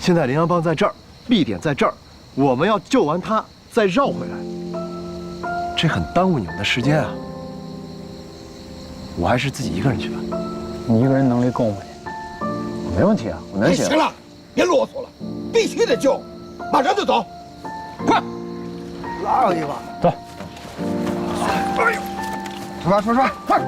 现在羚羊帮在这儿，B点在这儿，我们要救完他再绕回来，这很耽误你们的时间啊。我还是自己一个人去吧。你一个人能力够吗？没问题啊，我能行。行了，别啰嗦了，必须得救，马上就走，快！拉上去吧。走。哎呦，出发，出发，快！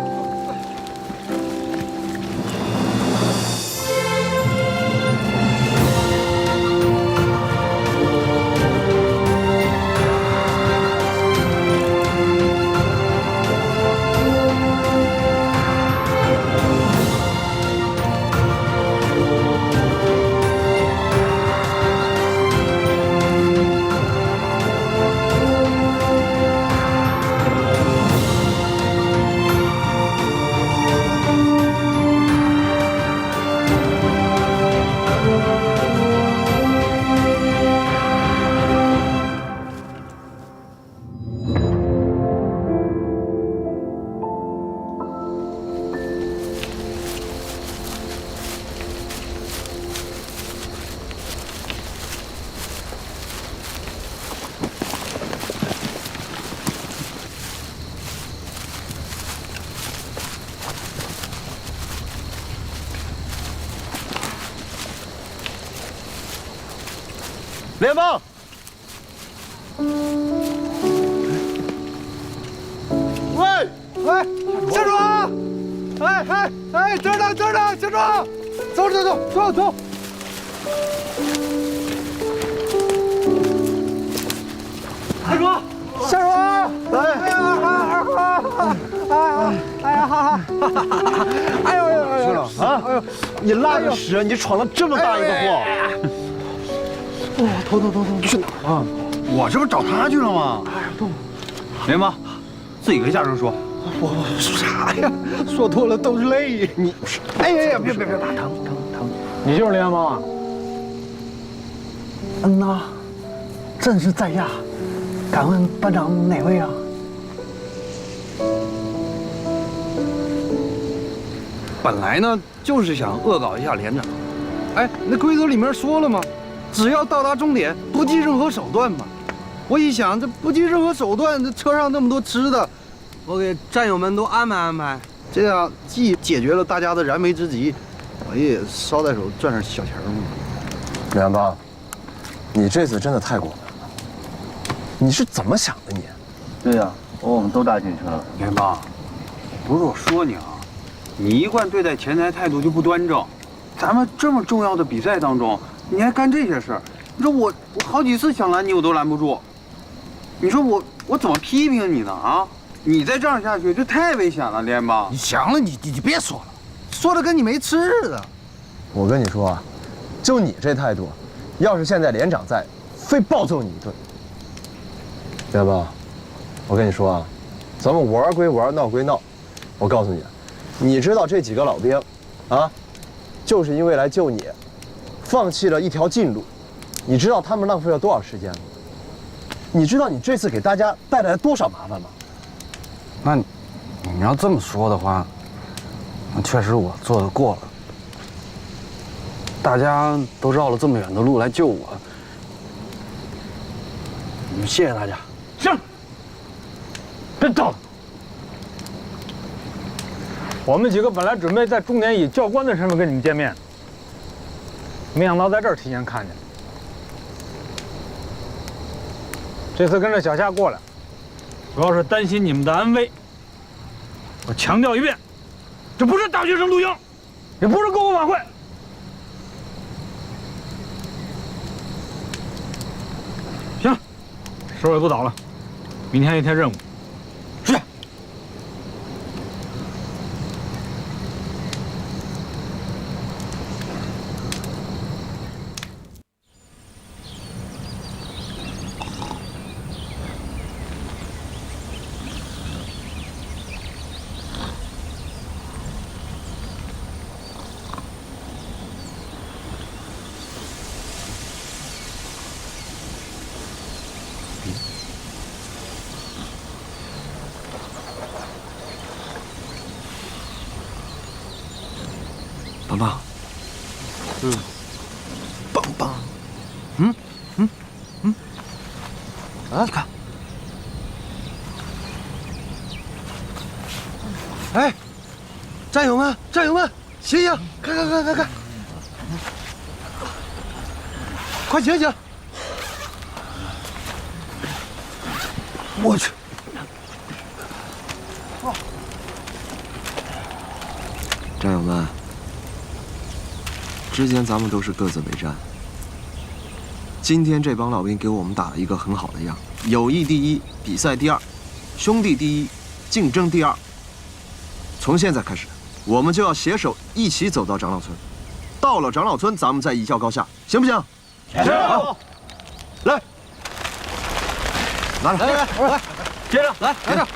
联邦，喂，小主，这儿呢，小主，走。下手啊！哎呦，去了啊！你拉个屎，你闯了这么大一个祸！哦，头，去哪儿啊？我这不找他去了吗？哎呀，动！联邦，自己跟下生说。我说啥呀？说多了都是泪。你，哎呀，别，疼！你就是羚羊帮啊？嗯呐，正是在下。敢问班长哪位啊？本来呢就是想恶搞一下连长。哎，那规则里面说了吗？只要到达终点，不计任何手段嘛。我一想，这不计任何手段，这车上那么多吃的，我给战友们都安排，这样既解决了大家的燃眉之急，我也捎带手赚点小钱嘛。羚羊帮，你这次真的太过分了。你是怎么想的你？对呀，我们都搭进去了。联邦，不是我说你啊，你一贯对待钱财态度就不端正，咱们这么重要的比赛当中，你还干这些事儿，你说我好几次想拦你我都拦不住，你说我怎么批评你呢啊？你再这样下去，这太危险了，联邦。你行了，你别说了，说的跟你没吃似的。我跟你说啊，就你这态度，要是现在连长在，非暴揍你一顿。联邦，我跟你说啊，咱们玩归玩，闹归闹，我告诉你，你知道这几个老兵，啊，就是因为来救你，放弃了一条近路，你知道他们浪费了多少时间吗？你知道你这次给大家带来了多少麻烦吗？那你要这么说的话，那确实我做得过了。大家都绕了这么远的路来救我，谢谢大家。行，真招。我们几个本来准备在终点以教官的身份跟你们见面，没想到在这儿提前看见。这次跟着小夏过来，主要是担心你们的安危。我强调一遍，这不是大学生露营，也不是篝火晚会。行，时候也不早了，明天一天任务。是。棒棒，棒棒。你看，哎，战友们，战友们，醒醒，看，快醒醒！我去！战友们，之前咱们都是各自为战。今天这帮老兵给我们打了一个很好的样，友谊第一，比赛第二，兄弟第一，竞争第二。从现在开始，我们就要携手一起走到长老村。到了长老村，咱们再一较高下，行不行？是。好，来，拿着，来，接着来这，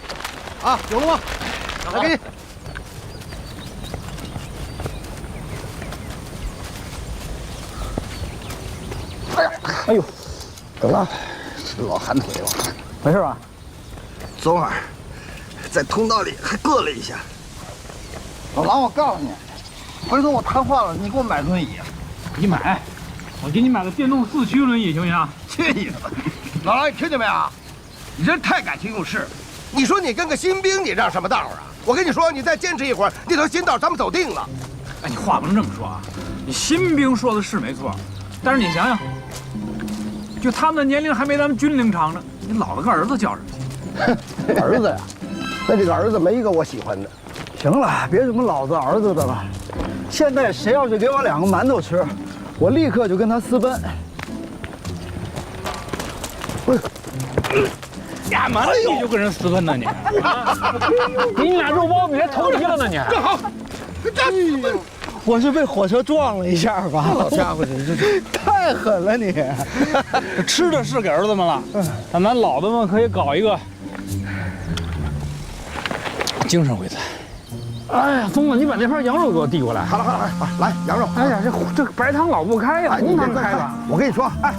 啊，有了吗？来给你。哎呦，怎么了？老寒腿了，没事吧？昨晚在通道里还硌了一下。老狼，我告诉你，回头我瘫痪了，你给我买轮椅。你买，我给你买个电动4驱轮椅行不行？去你的吧！老狼，你听见没有？你这太感情用事。你说你跟个新兵，你让什么道啊？我跟你说，你再坚持一会儿，那条新道咱们走定了。哎，你话不能这么说啊！你新兵说的是没错，但是你想想，就他们的年龄还没咱们军龄长呢，你老了个儿子叫什么去？儿子呀，那这个儿子没一个我喜欢的。行了，别什么老子儿子的了。现在谁要是给我2个馒头吃，我立刻就跟他私奔。呀妈的，你就跟人私奔呢你？你俩肉包比还偷离了呢你？正好，我是被火车撞了一下吧？好家伙，这太狠了你！吃的是给儿子们了，但咱老子们可以搞一个精神会餐。哎呀，宗子，你把那盘羊肉给我递过来。好了，来羊肉。哎呀，这白汤老不开呀，红汤开吧。我跟你说，哎，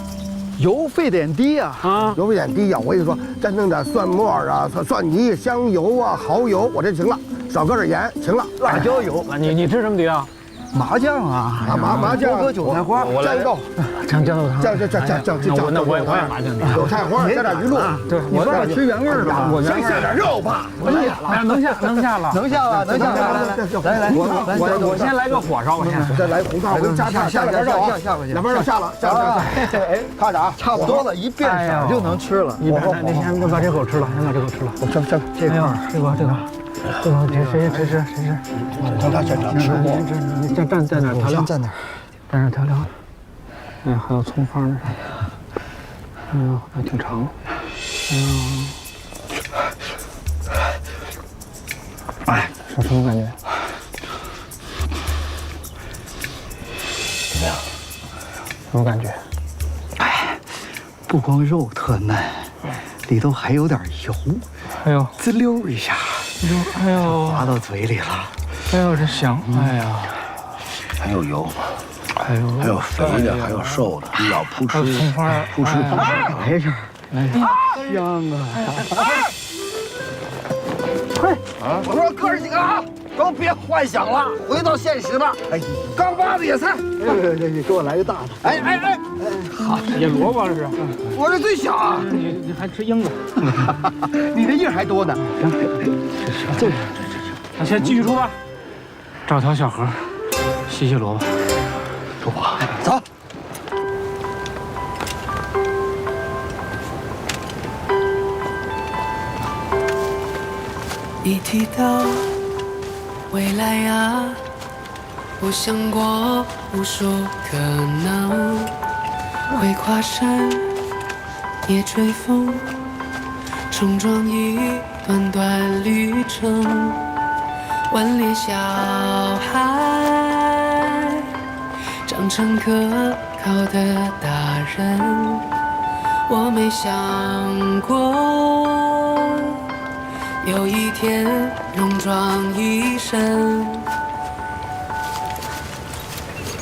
油费点低呀，油费点低呀。我跟你说，再弄点蒜末啊、蒜泥、香油啊、蚝油，我这行了，少搁点盐，行了。辣椒油，你吃什么底啊？麻酱啊，麻酱，搁韭菜花，酱豆，酱豆汤，酱，那我也麻酱韭菜花，加点鱼露。对，我这吃原味的，我先下点肉吧。哎，能下了，能下了。来，我先来个火烧，我先再来红烧，我给你下两边肉啊，两边肉下了。哎，看着啊，差不多了，一变色就能吃了。你先把这口吃了，先把这口吃了。行，这个。谁吃？咱俩现场吃过。你蘸点调料，蘸点调料。哎，还有葱花呢。还挺长。哎，什么感觉？怎么样？什么感觉？哎，不光肉特嫩，里头还有点油。哎呦，滋溜一下。哎呦，滑到嘴里了，哎呦，这香！哎呀，还有油，还有肥的，还有瘦的，一咬扑哧，葱花，扑哧，来一下，香啊！嘿，我说哥儿几个啊，都别幻想了，回到现实吧。哎，刚扒的野菜，给我来个大的。哎，好，野萝卜是？我这最小啊，你还吃缨子？你这印还多呢。这，那先继续出发，找条小河，洗萝卜。出发，走。一提到未来呀，我想过无数可能，会跨山也追风，冲撞一段段旅程。顽劣小孩长成可靠的大人，我没想过有一天戎装一身。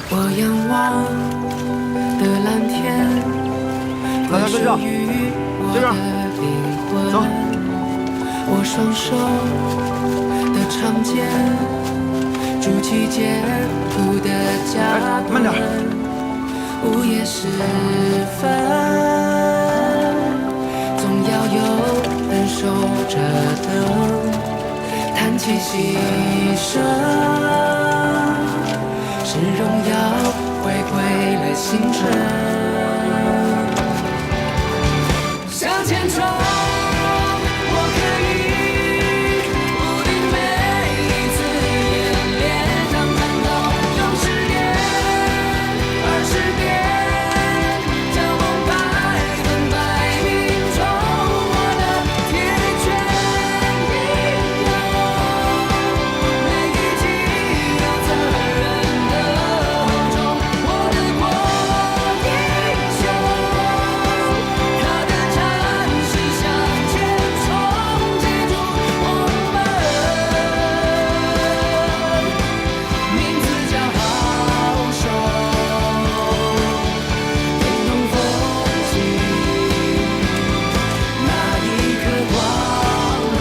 我仰望的蓝天，归属于我的灵魂。我双手的长剑，筑起坚固的家门。午夜时分，总要有人守着灯，叹气息声，是荣耀回归了星辰。向前冲，我可以不敌每一次演练，让战斗用10年、20年，将梦百分百命中。我的铁拳英勇，每一击有责任的厚重。我的国英雄，他的战士向前冲，记住我们名字叫好手，天空风起那一刻光荣。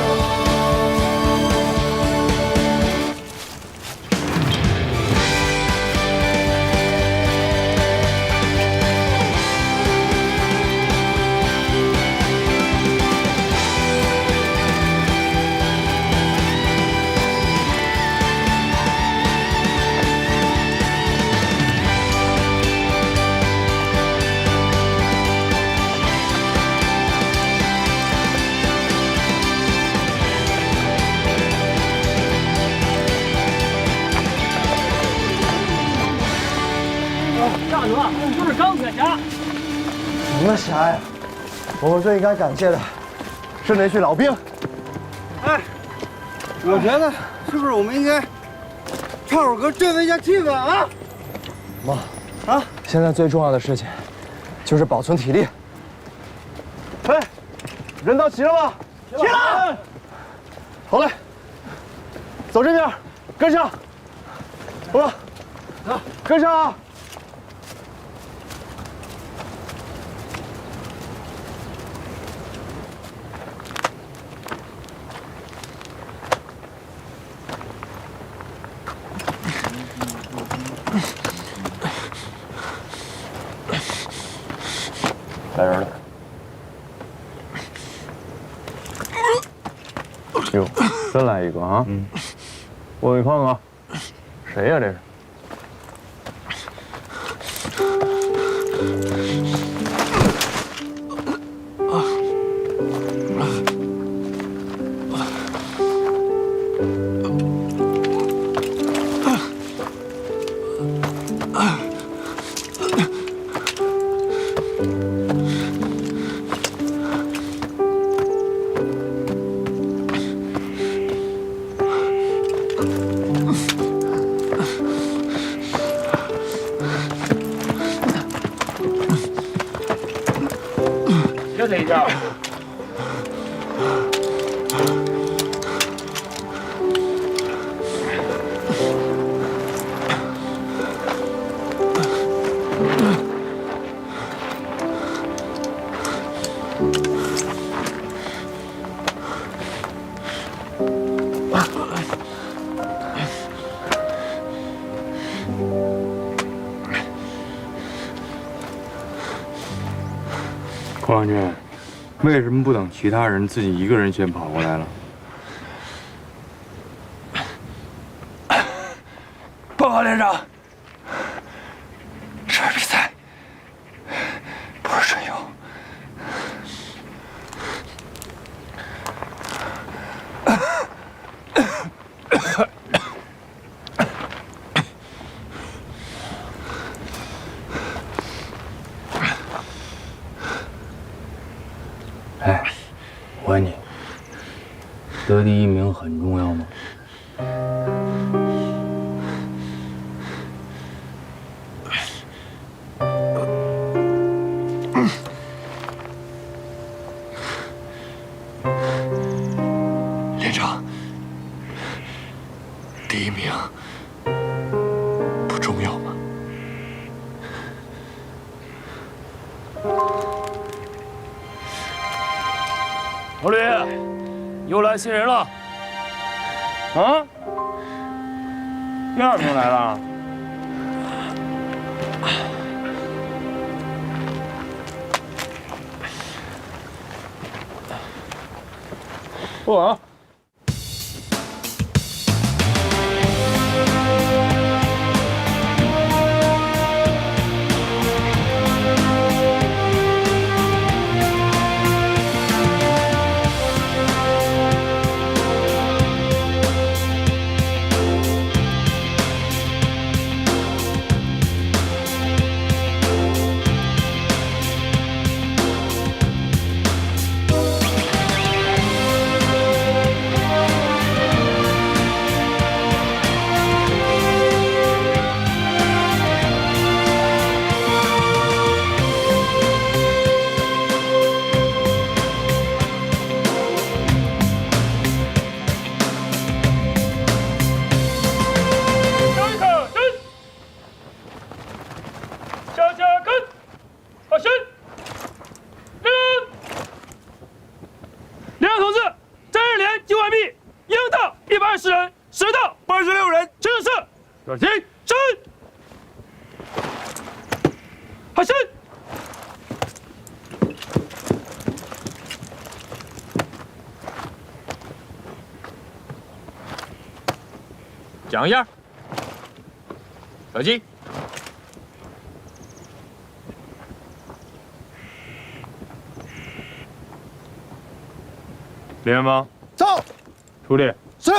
大哥，就是钢铁侠。什么侠呀？我们最应该感谢的是那群老兵。哎，我觉得是不是我们应该唱首歌振奋一下气氛啊？妈，现在最重要的事情就是保存体力。哎，人到齐了吗？齐了。好嘞，走这边，跟上。走了，走，跟上啊！来人了！哟，真来一个啊！我给你看看，谁呀？这是？歇他一下。王军，为什么不等其他人，自己一个人先跑过来了？报告连长，这是比赛，不是春游。哎，我问你，得第一名很重要吗？连长，第一名不重要吗？老吕，又来新人了。啊？第二名来了。坐啊。小心，升！好升！讲一下。小心。连吗？走。出列。是。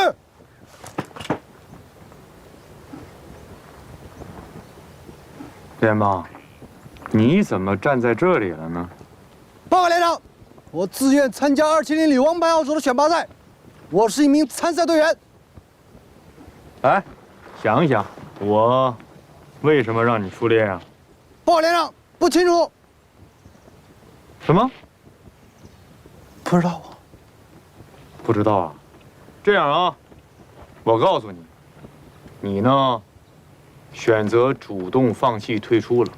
连帮，你怎么站在这里了呢？报告连长，我自愿参加270里王牌好手的选拔赛，我是一名参赛队员。来，想一想，我为什么让你出列啊？报告连长，不清楚。什么？不知道啊。不知道啊？这样啊，我告诉你，你呢？选择主动放弃退出了，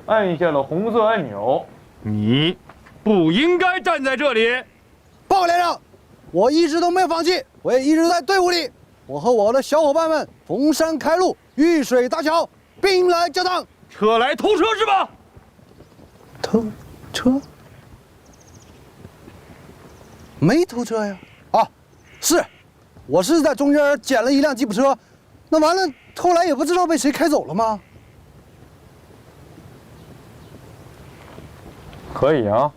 按下了红色按钮。你不应该站在这里。报告连长，我一直都没有放弃，我也一直在队伍里。我和我的小伙伴们逢山开路，遇水搭桥，兵来将挡。车来偷车是吧？偷车？没偷车呀。啊，是，我是在中间捡了一辆吉普车，那完了。后来也不知道被谁开走了吗？可以啊，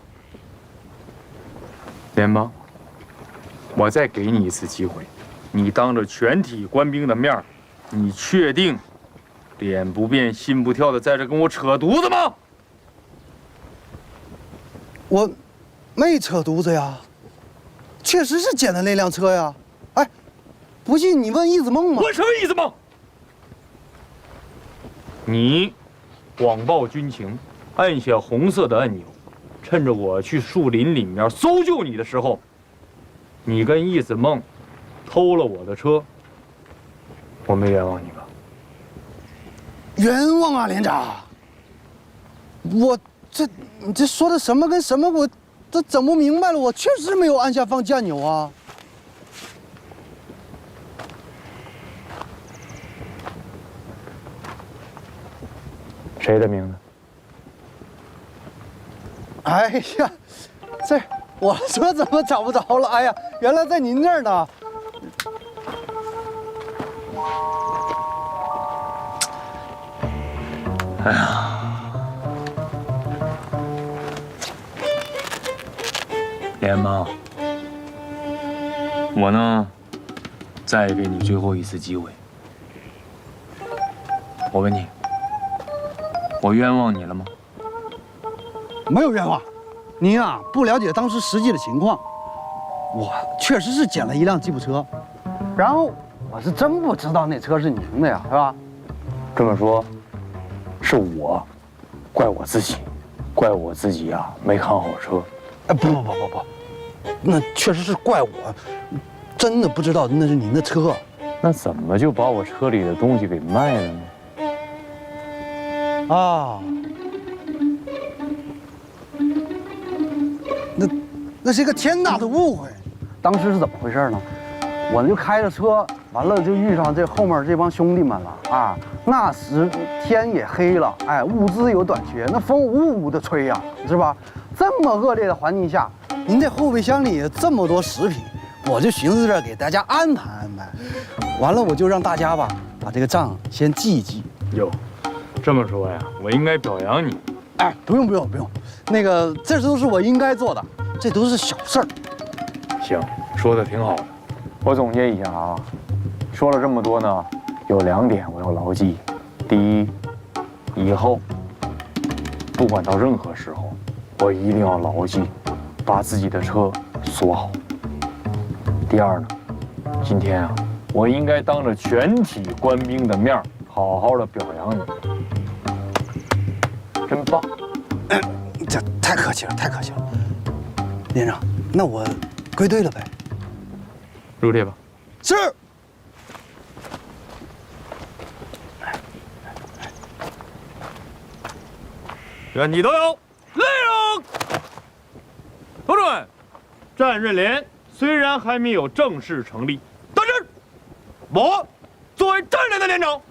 联邦，我再给你一次机会，你当着全体官兵的面儿，你确定脸不变心不跳的在这跟我扯犊子吗？我没扯犊子呀，确实是捡的那辆车呀。哎，不信你问易子梦吗？问什么易子梦？你谎报军情，按下红色的按钮，趁着我去树林里面搜救你的时候，你跟易子梦偷了我的车，我没冤枉你吧？冤枉啊，连长！你这说的什么跟什么，我都整不明白了。我确实没有按下放弃按钮啊。谁的名字？哎呀，这我说怎么找不着了？哎呀，原来在您这儿呢。哎呀，联邦，我呢，再给你最后一次机会。我问你。我冤枉你了吗？没有冤枉，您啊不了解当时实际的情况。我确实是捡了一辆吉普车，然后我是真不知道那车是您的呀，是吧？这么说，是我，怪我自己呀，没看好车。哎，不，那确实是怪我，真的不知道那是您的车。那怎么就把我车里的东西给卖了呢？啊，那是一个天大的误会。当时是怎么回事呢？我就开着车，完了就遇上这后面这帮兄弟们了啊。那时天也黑了，哎，物资有短缺，那风呜呜的吹呀，是吧？这么恶劣的环境下，您这后备箱里这么多食品，我就寻思着给大家安排安排，完了我就让大家吧把这个账先记一记。哟，这么说呀，我应该表扬你。哎，不用，那个这都是我应该做的，这都是小事儿。行，说的挺好的。我总结一下啊，说了这么多呢，有2点我要牢记。第一，以后不管到任何时候，我一定要牢记，把自己的车锁好。第二呢，今天啊，我应该当着全体官兵的面好好的表扬你，真棒！这太客气了，太客气了。连长，那我归队了呗？入列吧。是。全体都有立正。同志们，战刃连虽然还没有正式成立，但是我作为战连的连长，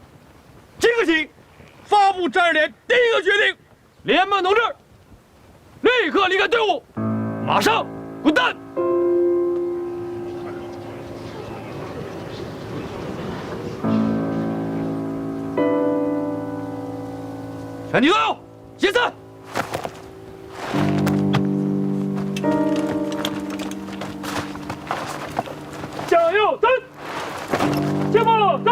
即刻起发布战刃连第一个决定：连盟同志立刻离开队伍，马上滚蛋！全体都有解散。向右走，前方走。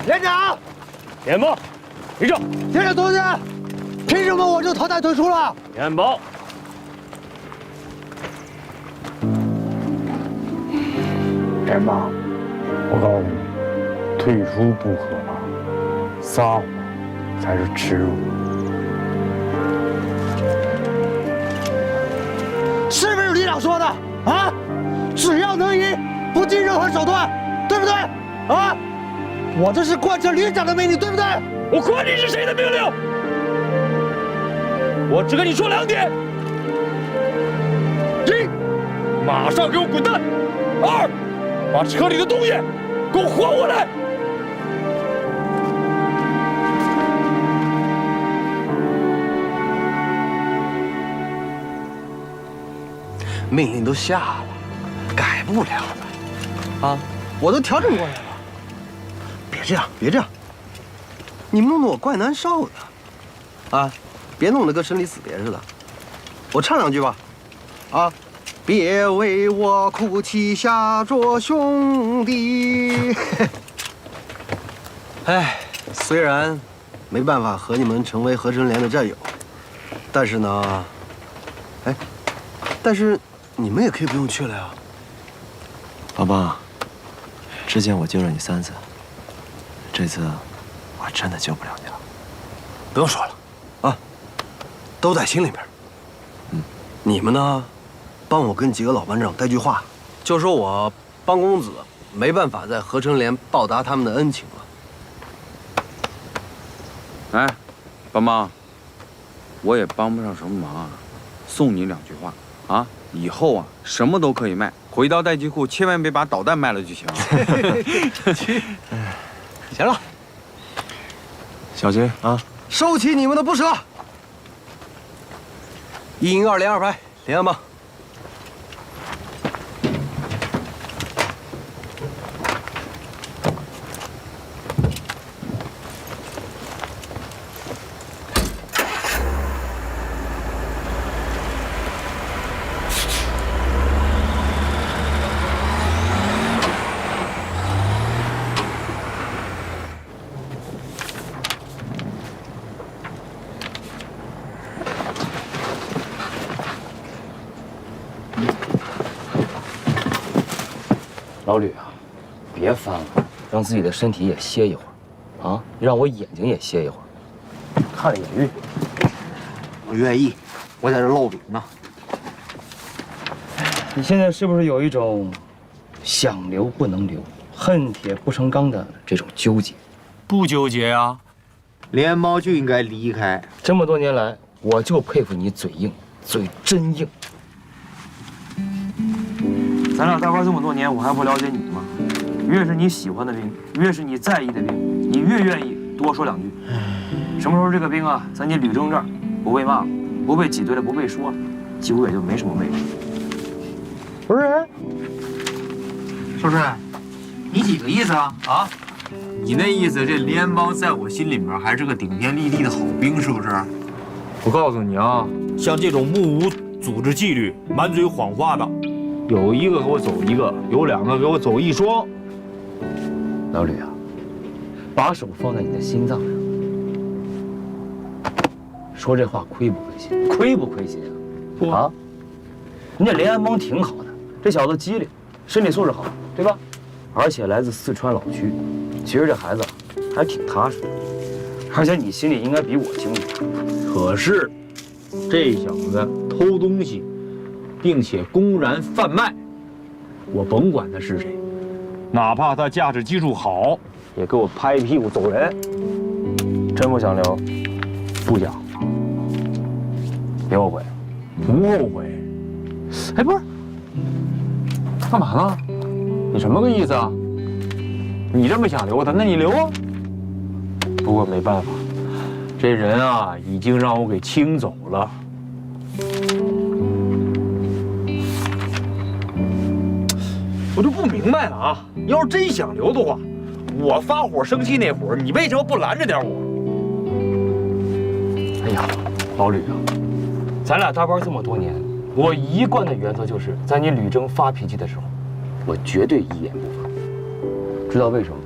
连长，连报，立正。连长同志，凭什么我就淘汰退出了？连报。连长，我告诉你，退出不可怕，撒谎才是耻辱。是不是旅长说的啊？只要能赢，不计任何手段，对不对？啊，我这是贯彻旅长的命令，对不对？我管你是谁的命令，我只跟你说2点：一，马上给我滚蛋；二，把车里的东西给我还回来。命令都下了，改不了了。啊，我都调整过来了。别这样，别这样，你们弄得我怪难受的。啊，别弄得跟生离死别似的。我唱2句吧。啊，别为我哭泣，下作兄弟。哎，虽然没办法和你们成为合成连的战友，但是呢，但是你们也可以不用去了呀。老爸，之前我救了你3次，这次我真的救不了你了。不用说了，啊，都在心里边。你们呢，帮我跟几个老班长带句话，就说我帮公子没办法在合成连报答他们的恩情了。哎，帮帮，我也帮不上什么忙啊，送你2句话啊，以后啊什么都可以卖，回到代机库千万别把导弹卖了就行。行了，小心啊！收起你们的不舍。102连2排，连岸吧。老吕啊，别翻了，让自己的身体也歇一会儿，啊，让我眼睛也歇一会儿，看了也晕。我愿意，我在这烙饼呢。你现在是不是有一种想留不能留、恨铁不成钢的这种纠结？不纠结啊，连猫就应该离开。这么多年来，我就佩服你嘴硬，嘴真硬。咱俩搭班这么多年，我还不了解你吗？越是你喜欢的兵，越是你在意的兵，你越愿意多说两句。什么时候这个兵啊，在你吕征这儿不被骂了，不被挤兑了，不被说了，几乎也就没什么味道。不是，少帅，你几个意思啊？啊？你那意思，这联邦在我心里面还是个顶天立地的好兵，是不是？我告诉你啊，像这种目无组织纪律、满嘴谎话的，有一个给我走一个，有两个给我走一双。老吕啊，把手放在你的心脏上，说这话亏不亏心？亏不亏心啊？啊，人家连安邦挺好的，这小子机灵，身体素质好，对吧？而且来自四川老区，其实这孩子还挺踏实的，而且你心里应该比我清楚。可是，这小子偷东西，并且公然贩卖，我甭管他是谁，哪怕他驾驶技术好，也给我拍屁股走人。真不想留？不讲，别后悔。不后悔。哎，不是，干嘛呢？你什么个意思啊？你这么想留他，那你留啊。不过没办法，这人啊已经让我给清走了。我就不明白了啊！要是真想留的话，我发火生气那会儿，你为什么不拦着点我？哎呀，老吕啊，咱俩搭班这么多年，我一贯的原则就是在你吕征发脾气的时候，我绝对一言不发。知道为什么？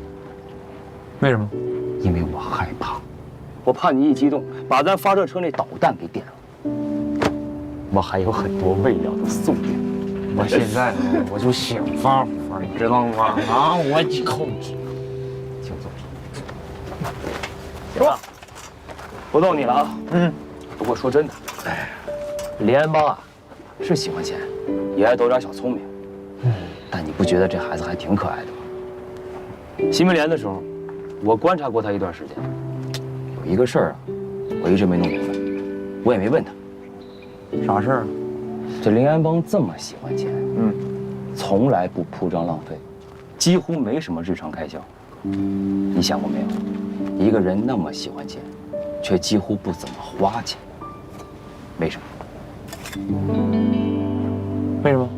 为什么？因为我害怕，我怕你一激动把咱发射车那导弹给点了。我还有很多未了的夙愿。我现在呢，我就想发火，你知道吗？啊，我控制。请坐。行了，不逗你了啊。不过说真的，连安邦啊，是喜欢钱，也爱抖点小聪明。但你不觉得这孩子还挺可爱的吗？新民联的时候，我观察过他一段时间，有一个事儿啊，我一直没弄明白，我也没问他。啥事儿啊？这林安邦这么喜欢钱，从来不铺张浪费，几乎没什么日常开销。你想过没有？一个人那么喜欢钱，却几乎不怎么花钱，为什么？为什么？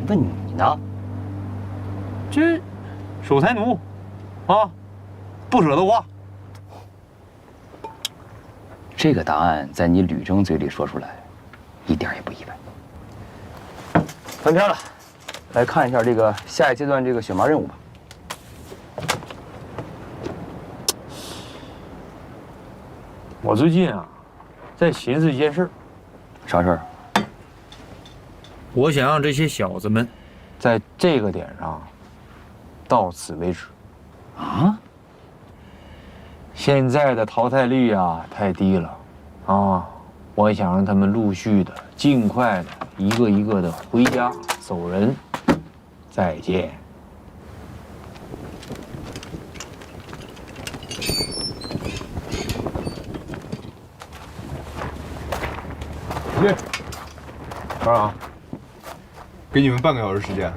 问你呢？这守财奴，啊，不舍得花。这个答案在你吕征嘴里说出来，一点也不意外。翻篇了，来看一下这个下一阶段这个选拔任务吧。我最近啊，在寻思一件事。啥事儿？我想让这些小子们，在这个点上，到此为止。啊？现在的淘汰率啊太低了，啊，我想让他们陆续的、尽快的、一个一个的回家走人。再见。班长，给你们半个小时时间。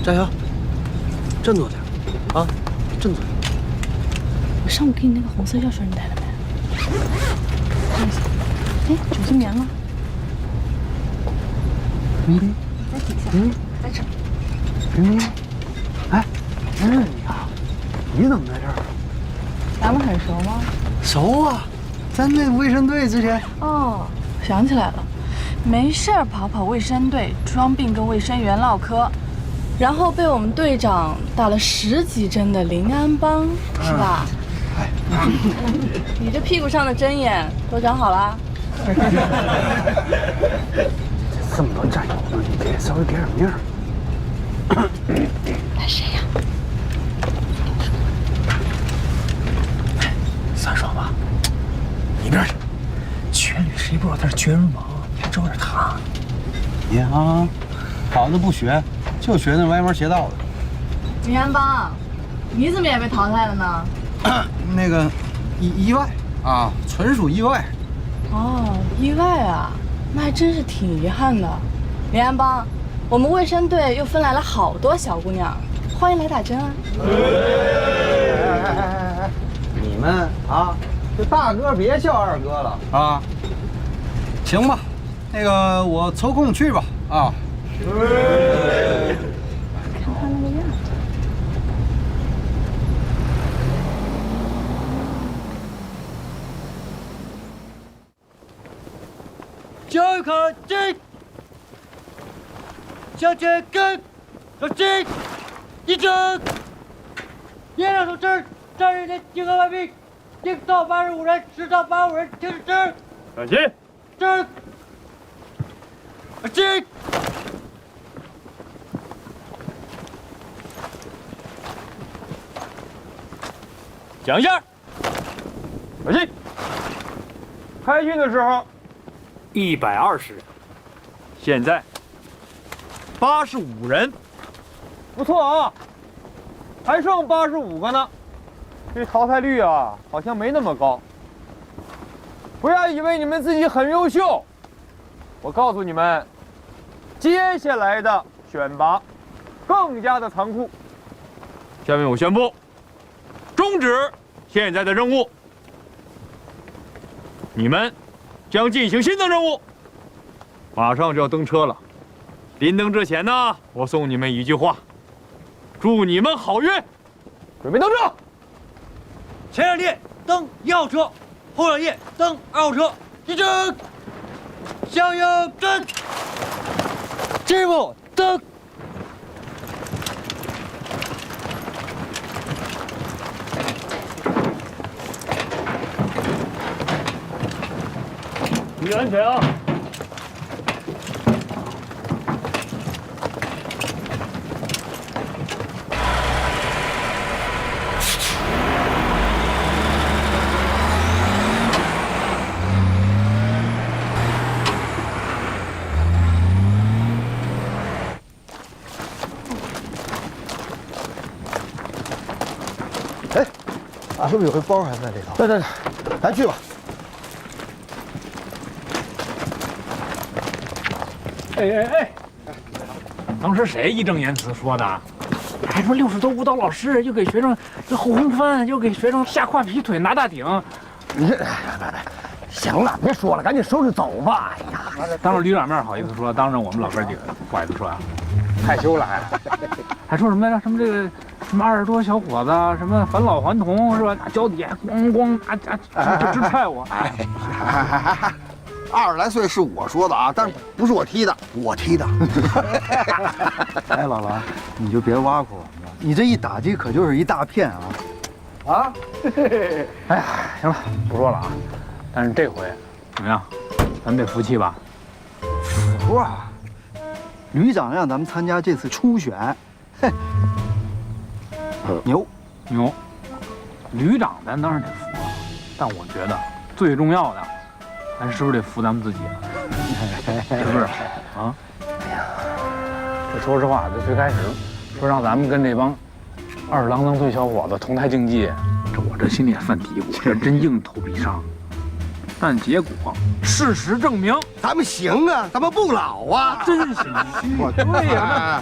加油，振作点，啊，振作点。我上午给你那个红色药水你带了没？看一下，哎，酒精棉呢？冰冰，在底下，在这儿。冰冰，哎，认识你啊？你怎么在这儿？咱们很熟吗？熟啊，在那卫生队之前。哦，想起来了，没事儿跑跑卫生队，装病跟卫生员唠嗑，然后被我们队长打了10几针的灵安邦，是吧？哎，你这屁股上的针眼都长好了？这么多战友呢，你得稍微给点面儿。他谁呀？三爽吧，一边去！全旅谁不知道他是绝人王？你还招惹他？你啊，好的不学，就学那歪门邪道的。灵安邦，你怎么也被淘汰了呢？那个意外啊，纯属意外。哦，意外啊，那还真是挺遗憾的。灵安邦，我们卫生队又分来了好多小姑娘，欢迎来打针啊！你们啊，这大哥别叫二哥了啊。行吧，那个我抽空去吧啊。看他那个样子。教育考进，向前跟，走进，一整，验两手针，站人连集合完毕，定到85人，实到85人，停止针，转起，针，进。讲一下。转起。开训的时候120人，现在85人，不错啊，还剩85个呢。这淘汰率啊，好像没那么高。不要以为你们自己很优秀，我告诉你们，接下来的选拔更加的残酷。下面我宣布，终止现在的任务。你们将进行新的任务，马上就要登车了。临登之前呢，我送你们一句话：祝你们好运。准备登车。前2列登1号车，后2列登2号车，立正，向右转，进一步登。注意安全啊！哎，俺是不是有个包还在里头？对，咱去吧。哎，当时谁义正言辞说的？还说60多舞蹈老师又给学生这后空翻，又给学生下胯劈腿拿大顶。你这，行了，别说了，赶紧收拾走吧。哎呀，当着旅长面好意思说，当着我们老哥几个不好意思说啊，害羞了还说什么来着？什么这个什么20多小伙子，什么返老还童是吧？拿脚底下咣直踹我。哎，20来岁是我说的啊，但是不是我踢的，我踢的。哎，老栾，你就别挖苦我们了，你这一打击可就是一大片啊！啊，哎呀，行了，不说了啊。但是这回怎么样？咱得服气吧？服啊！旅长让咱们参加这次初选，嘿，牛。旅长咱当然得服了，但我觉得最重要的，咱是不是得服咱们自己啊？是不是啊？哎呀，这说实话，这最开始说让咱们跟这帮二郎当岁小伙子同台竞技，我这心里也犯嘀咕，这真硬头皮上。但结果事实证明，咱们行啊，咱们不老啊，真行。对呀，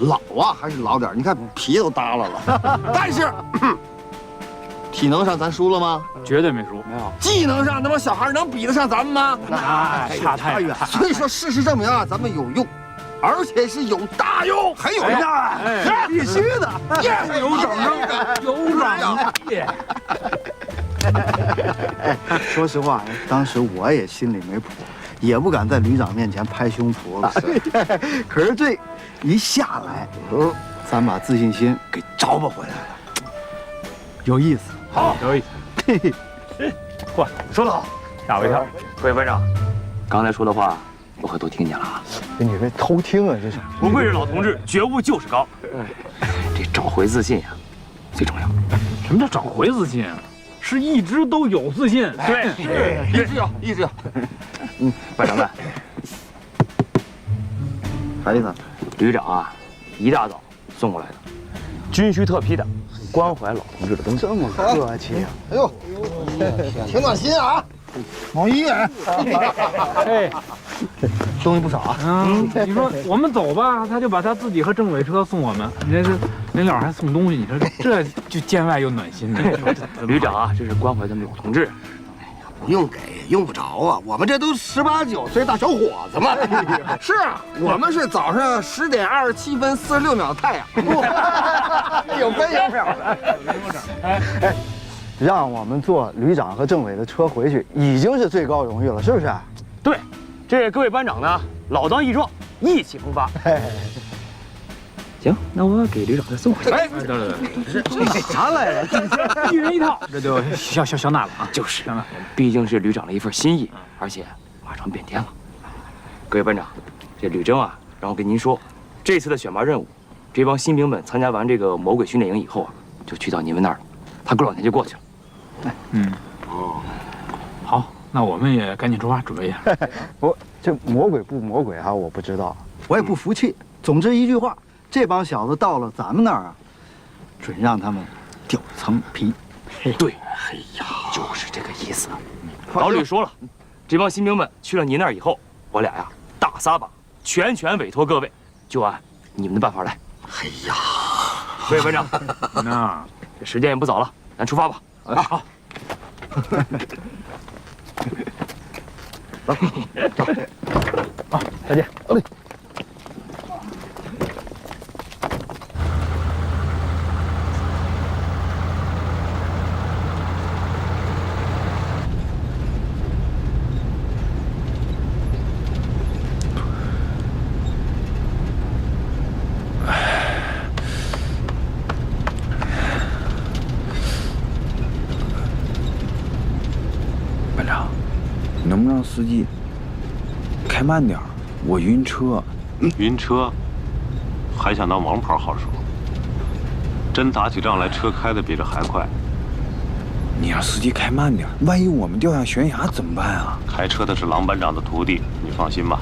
老啊还是老点，你看皮都耷拉了。但是体能上咱输了吗？绝对没输，没有。技能上，那帮小孩能比得上咱们吗？那差太远。所以说，事实证明啊，咱们有用，而且是有大用，很有用，必须的，有整，有整。说实话，当时我也心里没谱，也不敢在旅长面前拍胸脯了。可是这一下来，咱把自信心给找不回来了，有意思。好，有意思。嚯，说得好，吓我一跳。各位班长，刚才说的话我可都听见了啊。你这偷听啊，这是。不愧是老同志，觉悟就是高。这找回自信呀，最重要。什么叫找回自信啊？是一直都有自信。对，一直有。班长们，啥意思？旅长啊，一大早送过来的，军需特批的，关怀老同志的东西。这么客气啊！哎呦，挺暖心啊！毛衣哎，东西不少啊。你说我们走吧，他就把他自己和政委车送我们，你这是临了还送东西，你说这就见外又暖心的。旅长啊，这是关怀咱们老同志。不用给，用不着啊，我们这都18、19岁大小伙子嘛。是啊，我们是早上10点27分46秒的太阳。有分有秒的。让我们坐旅长和政委的车回去，已经是最高荣誉了，是不是？对，这各位班长呢，老当益壮，意气风发。行，那我给旅长再送回去。哎，对，啥来着？一人一套，这就小纳了啊。就是，毕竟是旅长的一份心意，而且马上变天了。各位班长，这吕征啊，让我跟您说，这次的选拔任务，这帮新兵们参加完这个魔鬼训练营以后啊，就去到你们那儿了。他过2天就过去了。好，那我们也赶紧出发，准备一下。这魔鬼不魔鬼啊，我不知道，我也不服气。总之一句话，这帮小子到了咱们那儿啊，准让他们掉层皮。对，哎呀，就是这个意思。老吕说了，这帮新兵们去了您那儿以后，我俩呀大撒把，全权委托各位，就按你们的办法来。哎呀，各位班长，那这时间也不早了，咱出发吧。好。走，好，再见。班长，你能不能让司机开慢点儿？我晕车。晕车，还想当王牌好手？真打起仗来，车开的比这还快。你让司机开慢点儿，万一我们掉下悬崖怎么办啊？开车的是郎班长的徒弟，你放心吧。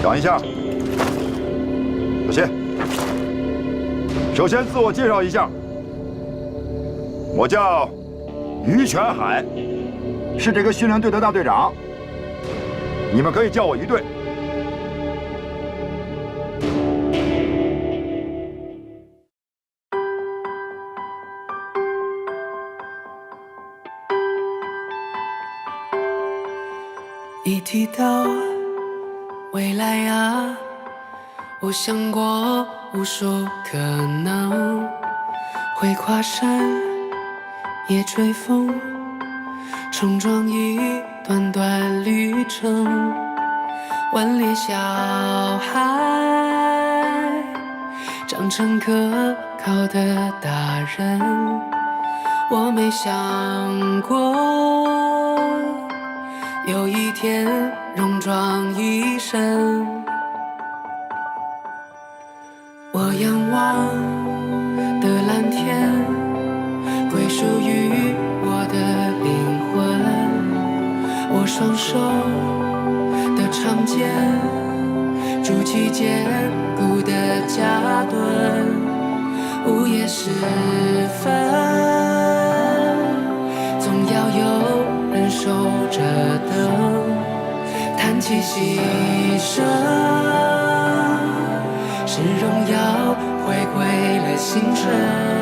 讲一下。小谢，首先自我介绍一下，我叫于全海，是这个训练队的大队长。你们可以叫我于队。一提到未来呀，我想过无数可能，会跨山，也追风，冲撞一段段旅程。顽劣小孩，长成可靠的大人，我没想过有一天戎装一身。我仰望的蓝天，归属于我的灵魂。我双手的长剑，筑起坚固的家墩。午夜时分，总要有人守着灯，叹气息声，是荣耀回归了星辰。